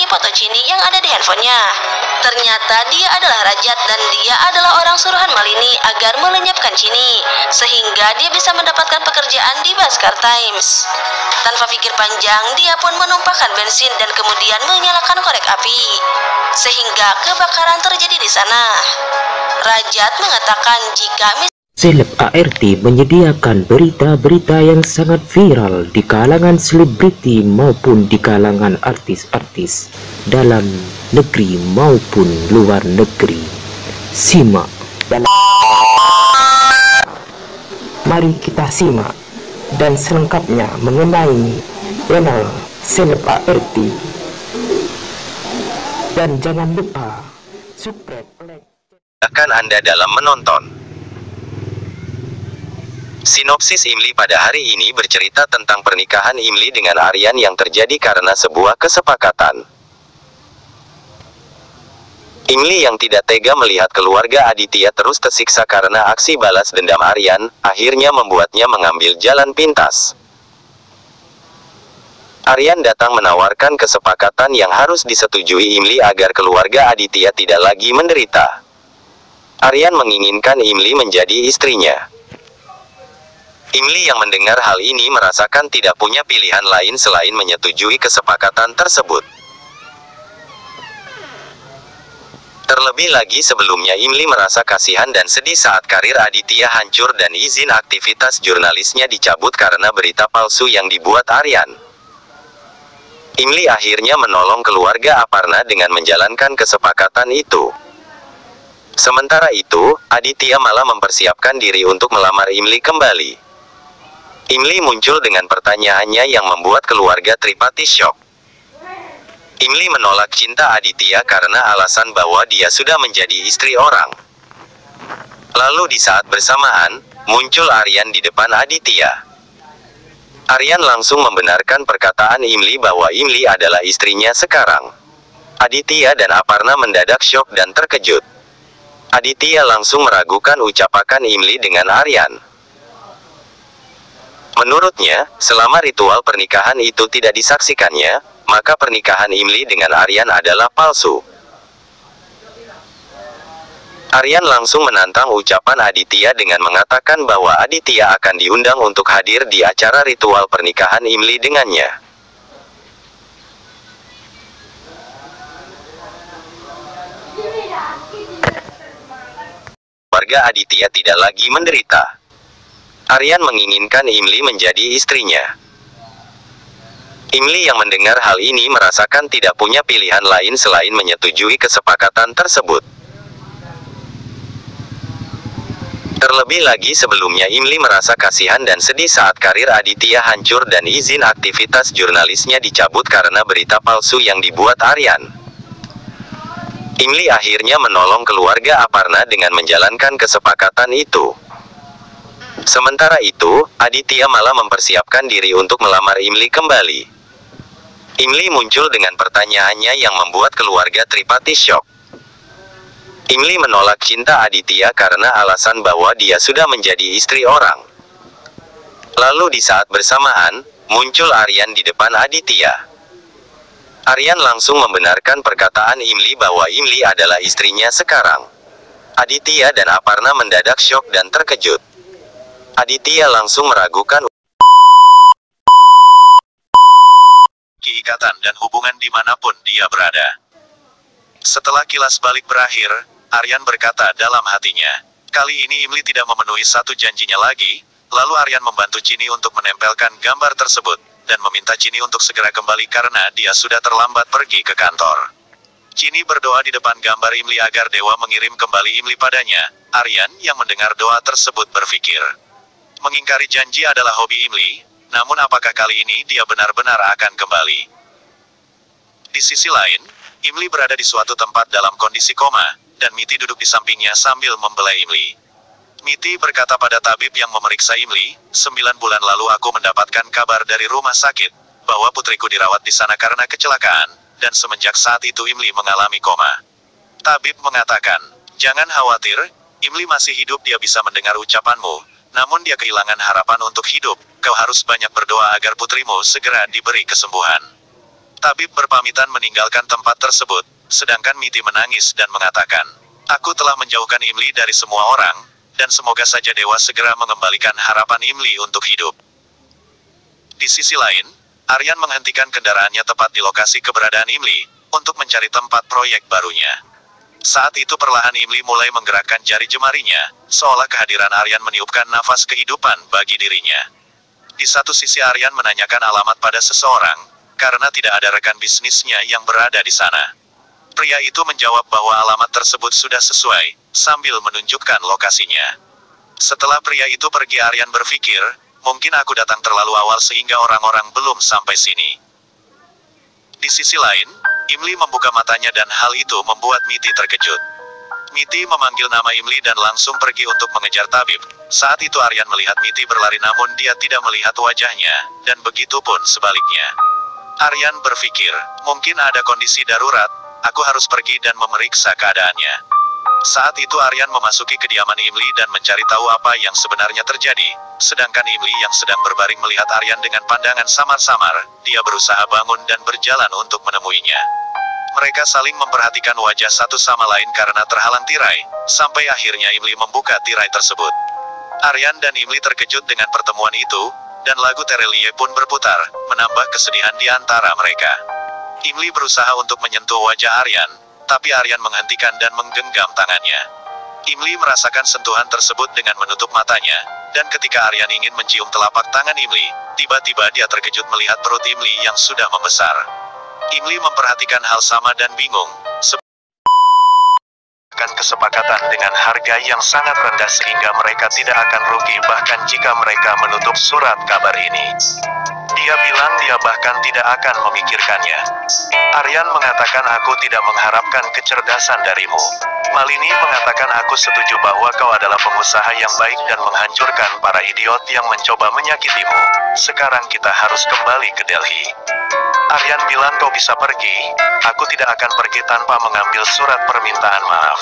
ini foto Chini yang ada di handphonenya. Ternyata dia adalah Rajat dan dia adalah orang suruhan Malini agar melenyapkan Chini, sehingga dia bisa mendapatkan pekerjaan di Bhaskar Times. Tanpa pikir panjang, dia pun menumpahkan bensin dan kemudian menyalakan korek api, sehingga kebakaran terjadi di sana. Rajat mengatakan jika Seleb ART menyediakan berita-berita yang sangat viral di kalangan selebriti maupun di kalangan artis-artis dalam negeri maupun luar negeri. Simak dan mari kita simak dan selengkapnya mengenai channel Seleb ART. Dan jangan lupa subscribe, like. Akan Anda dalam menonton. Sinopsis Imli pada hari ini bercerita tentang pernikahan Imli dengan Aryan yang terjadi karena sebuah kesepakatan. Imli yang tidak tega melihat keluarga Aditya terus tersiksa karena aksi balas dendam Aryan, akhirnya membuatnya mengambil jalan pintas. Aryan datang menawarkan kesepakatan yang harus disetujui Imli agar keluarga Aditya tidak lagi menderita. Aryan menginginkan Imli menjadi istrinya. Imli yang mendengar hal ini merasakan tidak punya pilihan lain selain menyetujui kesepakatan tersebut. Terlebih lagi sebelumnya Imli merasa kasihan dan sedih saat karir Aditya hancur dan izin aktivitas jurnalisnya dicabut karena berita palsu yang dibuat Aryan. Imli akhirnya menolong keluarga Aparna dengan menjalankan kesepakatan itu. Sementara itu, Aditya malah mempersiapkan diri untuk melamar Imli kembali. Imli muncul dengan pertanyaannya yang membuat keluarga Tripati syok. Imli menolak cinta Aditya karena alasan bahwa dia sudah menjadi istri orang. Lalu di saat bersamaan, muncul Aryan di depan Aditya. Aryan langsung membenarkan perkataan Imli bahwa Imli adalah istrinya sekarang. Aditya dan Aparna mendadak syok dan terkejut. Aditya langsung meragukan ucapan Imli dengan Aryan. Menurutnya, selama ritual pernikahan itu tidak disaksikannya, maka pernikahan Imli dengan Aryan adalah palsu. Aryan langsung menantang ucapan Aditya dengan mengatakan bahwa Aditya akan diundang untuk hadir di acara ritual pernikahan Imli dengannya. Keluarga Aditya tidak lagi menderita. Aryan menginginkan Imli menjadi istrinya. Imli yang mendengar hal ini merasakan tidak punya pilihan lain selain menyetujui kesepakatan tersebut. Terlebih lagi sebelumnya Imli merasa kasihan dan sedih saat karir Aditya hancur dan izin aktivitas jurnalisnya dicabut karena berita palsu yang dibuat Aryan. Imli akhirnya menolong keluarga Aparna dengan menjalankan kesepakatan itu. Sementara itu, Aditya malah mempersiapkan diri untuk melamar Imli kembali. Imli muncul dengan pertanyaannya yang membuat keluarga Tripati syok. Imli menolak cinta Aditya karena alasan bahwa dia sudah menjadi istri orang. Lalu di saat bersamaan, muncul Aryan di depan Aditya. Aryan langsung membenarkan perkataan Imli bahwa Imli adalah istrinya sekarang. Aditya dan Aparna mendadak syok dan terkejut. Aditya langsung meragukan keikatan dan hubungan dimanapun dia berada. Setelah kilas balik berakhir, Aryan berkata dalam hatinya, kali ini Imli tidak memenuhi satu janjinya lagi. Lalu Aryan membantu Chini untuk menempelkan gambar tersebut, dan meminta Chini untuk segera kembali karena dia sudah terlambat pergi ke kantor. Chini berdoa di depan gambar Imli agar dewa mengirim kembali Imli padanya. Aryan yang mendengar doa tersebut berpikir, mengingkari janji adalah hobi Imli, namun apakah kali ini dia benar-benar akan kembali? Di sisi lain, Imli berada di suatu tempat dalam kondisi koma, dan Miti duduk di sampingnya sambil membelai Imli. Miti berkata pada tabib yang memeriksa Imli, 9 bulan lalu aku mendapatkan kabar dari rumah sakit, bahwa putriku dirawat di sana karena kecelakaan, dan semenjak saat itu Imli mengalami koma. Tabib mengatakan, jangan khawatir, Imli masih hidup, dia bisa mendengar ucapanmu. Namun dia kehilangan harapan untuk hidup, kau harus banyak berdoa agar putrimu segera diberi kesembuhan. Tabib berpamitan meninggalkan tempat tersebut, sedangkan Miti menangis dan mengatakan, "Aku telah menjauhkan Imli dari semua orang, dan semoga saja dewa segera mengembalikan harapan Imli untuk hidup." Di sisi lain, Aryan menghentikan kendaraannya tepat di lokasi keberadaan Imli, untuk mencari tempat proyek barunya. Saat itu perlahan Imli mulai menggerakkan jari jemarinya, seolah kehadiran Aryan meniupkan nafas kehidupan bagi dirinya. Di satu sisi Aryan menanyakan alamat pada seseorang, karena tidak ada rekan bisnisnya yang berada di sana. Pria itu menjawab bahwa alamat tersebut sudah sesuai, sambil menunjukkan lokasinya. Setelah pria itu pergi, Aryan berpikir, mungkin aku datang terlalu awal sehingga orang-orang belum sampai sini. Di sisi lain, Imli membuka matanya dan hal itu membuat Miti terkejut. Miti memanggil nama Imli dan langsung pergi untuk mengejar tabib. Saat itu Aryan melihat Miti berlari namun dia tidak melihat wajahnya, dan begitu pun sebaliknya. Aryan berpikir, mungkin ada kondisi darurat, aku harus pergi dan memeriksa keadaannya. Saat itu Aryan memasuki kediaman Imli dan mencari tahu apa yang sebenarnya terjadi, sedangkan Imli yang sedang berbaring melihat Aryan dengan pandangan samar-samar, dia berusaha bangun dan berjalan untuk menemuinya. Mereka saling memperhatikan wajah satu sama lain karena terhalang tirai, sampai akhirnya Imli membuka tirai tersebut. Aryan dan Imli terkejut dengan pertemuan itu, dan lagu Terelie pun berputar, menambah kesedihan di antara mereka. Imli berusaha untuk menyentuh wajah Aryan, tapi Aryan menghentikan dan menggenggam tangannya. Imli merasakan sentuhan tersebut dengan menutup matanya, dan ketika Aryan ingin mencium telapak tangan Imli, tiba-tiba dia terkejut melihat perut Imli yang sudah membesar. Imli memperhatikan hal sama dan bingung, kesepakatan dengan harga yang sangat rendah sehingga mereka tidak akan rugi bahkan jika mereka menutup surat kabar ini. Dia bilang dia bahkan tidak akan memikirkannya. Aryan mengatakan aku tidak mengharapkan kecerdasan darimu. Malini mengatakan aku setuju bahwa kau adalah pengusaha yang baik dan menghancurkan para idiot yang mencoba menyakitimu. Sekarang kita harus kembali ke Delhi. Aryan bilang kau bisa pergi, aku tidak akan pergi tanpa mengambil surat permintaan maaf.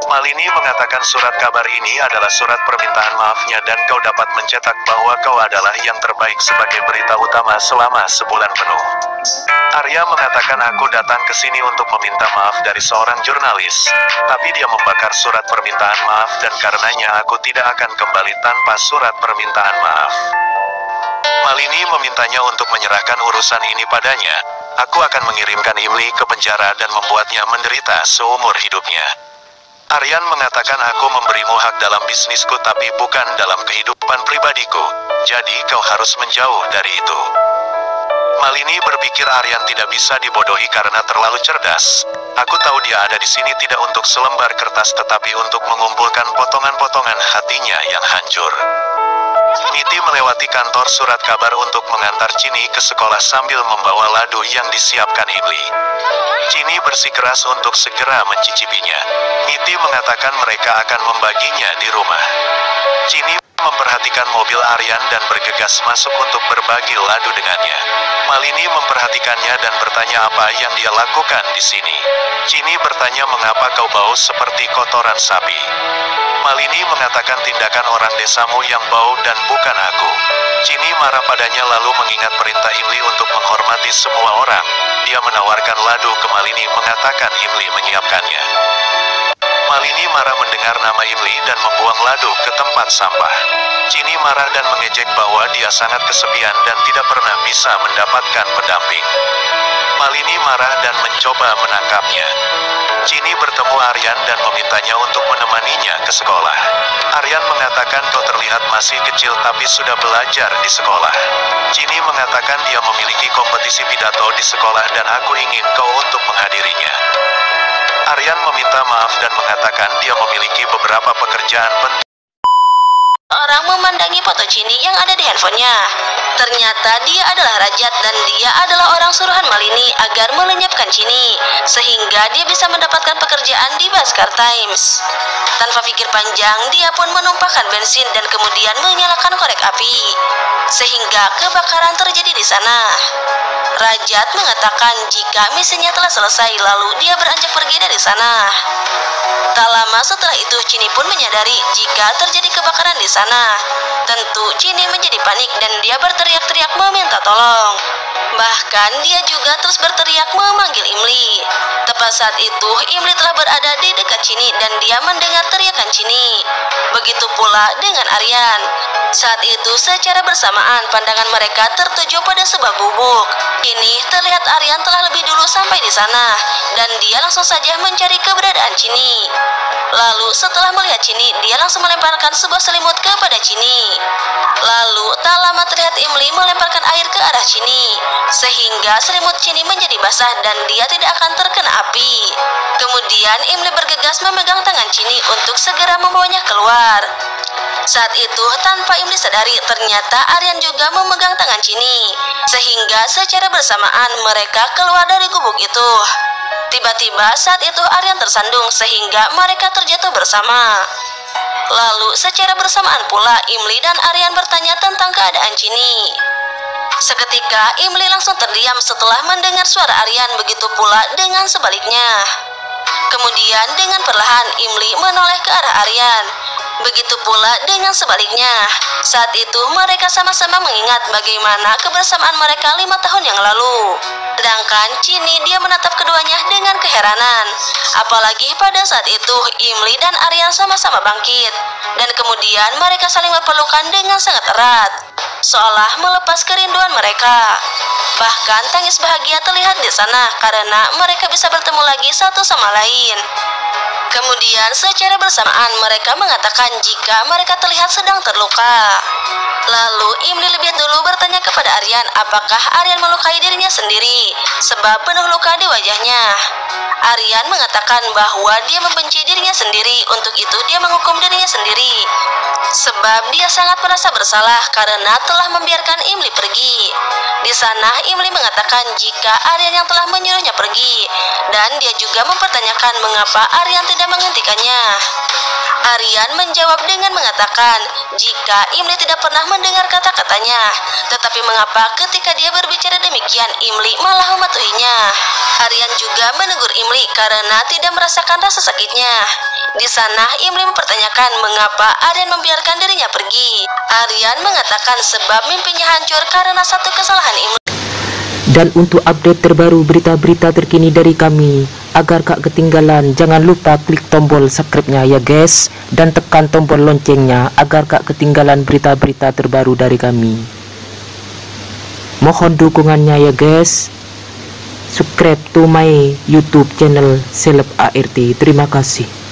Malini mengatakan surat kabar ini adalah surat permintaan maafnya dan kau dapat mencetak bahwa kau adalah yang terbaik sebagai berita utama selama sebulan penuh. Arya mengatakan aku datang ke sini untuk meminta maaf dari seorang jurnalis, tapi dia membakar surat permintaan maaf dan karenanya aku tidak akan kembali tanpa surat permintaan maaf. Malini memintanya untuk menyerahkan urusan ini padanya. Aku akan mengirimkan Imli ke penjara dan membuatnya menderita seumur hidupnya. Aryan mengatakan aku memberimu hak dalam bisnisku tapi bukan dalam kehidupan pribadiku, jadi kau harus menjauh dari itu. Malini berpikir Aryan tidak bisa dibodohi karena terlalu cerdas. Aku tahu dia ada di sini tidak untuk selembar kertas tetapi untuk mengumpulkan potongan-potongan hatinya yang hancur. Miti melewati kantor surat kabar untuk mengantar Chini ke sekolah sambil membawa ladu yang disiapkan Imli. Chini bersikeras untuk segera mencicipinya. Miti mengatakan mereka akan membaginya di rumah. Chini memperhatikan mobil Aryan dan bergegas masuk untuk berbagi ladu dengannya. Malini memperhatikannya dan bertanya apa yang dia lakukan di sini. Chini bertanya mengapa kau bau seperti kotoran sapi. Malini mengatakan tindakan orang desamu yang bau dan bukan aku. Chini marah padanya lalu mengingat perintah Imli untuk menghormati semua orang. Dia menawarkan ladu ke Malini mengatakan Imli menyiapkannya. Malini marah mendengar nama Imli dan membuang ladu ke tempat sampah. Chini marah dan mengejek bahwa dia sangat kesepian dan tidak pernah bisa mendapatkan pendamping. Malini marah dan mencoba menangkapnya. Chini bertemu Aryan dan memintanya untuk menemaninya ke sekolah. Aryan mengatakan kau terlihat masih kecil tapi sudah belajar di sekolah. Chini mengatakan dia memiliki kompetisi pidato di sekolah dan aku ingin kau untuk menghadirinya. Aryan meminta maaf dan mengatakan dia memiliki beberapa pekerjaan penting. Orang memandangi foto Chini yang ada di handphonenya. Ternyata dia adalah Rajat dan dia adalah orang suruhan Malini agar melenyapkan Chini, sehingga dia bisa mendapatkan pekerjaan di Bhaskar Times. Tanpa pikir panjang, dia pun menumpahkan bensin dan kemudian menyalakan korek api, sehingga kebakaran terjadi di sana. Rajat mengatakan jika misinya telah selesai lalu dia beranjak pergi dari sana. Tak lama setelah itu Chini pun menyadari jika terjadi kebakaran di sana. Tentu Chini menjadi panik dan dia berteriak-teriak meminta tolong. Bahkan dia juga terus berteriak memanggil Imli. Tepat saat itu Imli telah berada di dekat Chini dan dia mendengar teriakan Chini. Begitu pula dengan Aryan. Saat itu secara bersamaan pandangan mereka tertuju pada sebuah gubuk. Ini terlihat Aryan telah lebih dulu sampai di sana dan dia langsung saja mencari keberadaan Chini. Lalu setelah melihat Chini, dia langsung melemparkan sebuah selimut kepada Chini. Lalu tak lama terlihat Imli melemparkan air ke arah Chini, sehingga selimut Chini menjadi basah dan dia tidak akan terkena api. Kemudian Imli bergegas memegang tangan Chini untuk segera membawanya keluar. Saat itu tanpa Imli sadari ternyata Aryan juga memegang tangan Chini, sehingga secara bersamaan mereka keluar dari gubuk itu. Tiba-tiba saat itu Aryan tersandung sehingga mereka terjatuh bersama. Lalu secara bersamaan pula Imli dan Aryan bertanya tentang keadaan Chini. Seketika Imli langsung terdiam setelah mendengar suara Aryan, begitu pula dengan sebaliknya. Kemudian dengan perlahan Imli menoleh ke arah Aryan. Begitu pula dengan sebaliknya. Saat itu mereka sama-sama mengingat bagaimana kebersamaan mereka 5 tahun yang lalu. Sedangkan Chini dia menatap keduanya dengan keheranan. Apalagi pada saat itu Imli dan Aryan sama-sama bangkit. Dan kemudian mereka saling berpelukan dengan sangat erat, seolah melepas kerinduan mereka. Bahkan tangis bahagia terlihat di sana karena mereka bisa bertemu lagi satu sama lain. Kemudian secara bersamaan mereka mengatakan jika mereka terlihat sedang terluka. Lalu Imli lebih dulu bertanya kepada Aryan apakah Aryan melukai dirinya sendiri sebab penuh luka di wajahnya. Aryan mengatakan bahwa dia membenci dirinya sendiri, untuk itu dia menghukum dirinya sendiri sebab dia sangat merasa bersalah karena telah membiarkan Imli pergi. Di sana Imli mengatakan jika Aryan yang telah menyuruhnya pergi, dan dia juga mempertanyakan mengapa Aryan tidak menghentikannya. Aryan menjawab dengan mengatakan jika Imli tidak pernah mendengar kata-katanya, tetapi mengapa ketika dia berbicara demikian Imli malah mematuhinya. Aryan juga menegur Imli karena tidak merasakan rasa sakitnya. Di sana Imli mempertanyakan mengapa Aryan membiarkan dirinya pergi. Aryan mengatakan sebab mimpinya hancur karena satu kesalahan Imli. Dan untuk update terbaru berita-berita terkini dari kami, agar gak ketinggalan, jangan lupa klik tombol subscribe-nya ya guys, dan tekan tombol loncengnya agar gak ketinggalan berita-berita terbaru dari kami. Mohon dukungannya ya guys. Subscribe to my YouTube channel Seleb ART. Terima kasih.